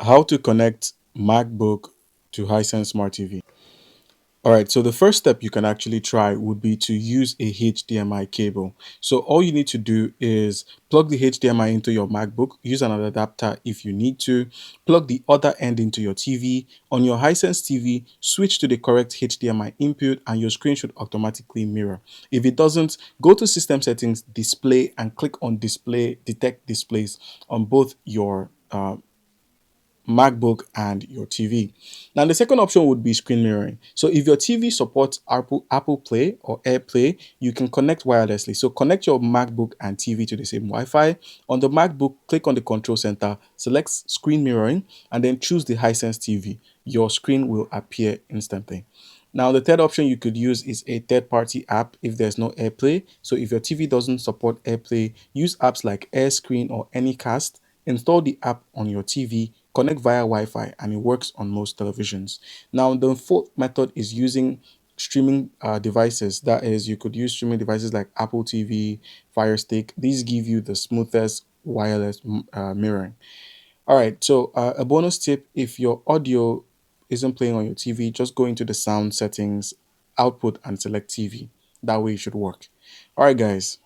How to connect MacBook to Hisense Smart TV. All right, so the first step you can actually try would be to use a HDMI cable. So all you need to do is plug the HDMI into your MacBook, use an adapter if you need to, plug the other end into your TV. On your Hisense TV, switch to the correct HDMI input and your screen should automatically mirror. If it doesn't, go to System Settings, Display, and click on Display, Detect Displays on both your MacBook and your TV. Now, the second option would be screen mirroring. So if your TV supports Apple Play or AirPlay, you can connect wirelessly. So connect your MacBook and TV to the same Wi-Fi. On the MacBook, click on the control center, select screen mirroring, and then choose the Hisense TV. Your screen will appear instantly. Now, the third option you could use is a third-party app if there's no AirPlay. So if your TV doesn't support AirPlay, use apps like AirScreen or Anycast. Install the app on your TV, connect via Wi-Fi, and it works on most televisions. Now, the fourth method is using streaming devices. That is, you could use streaming devices like Apple TV, Fire Stick. These give you the smoothest wireless mirroring. All right, so a bonus tip: if your audio isn't playing on your TV, just go into the sound settings, output, and select TV. That way it should work. All right, guys.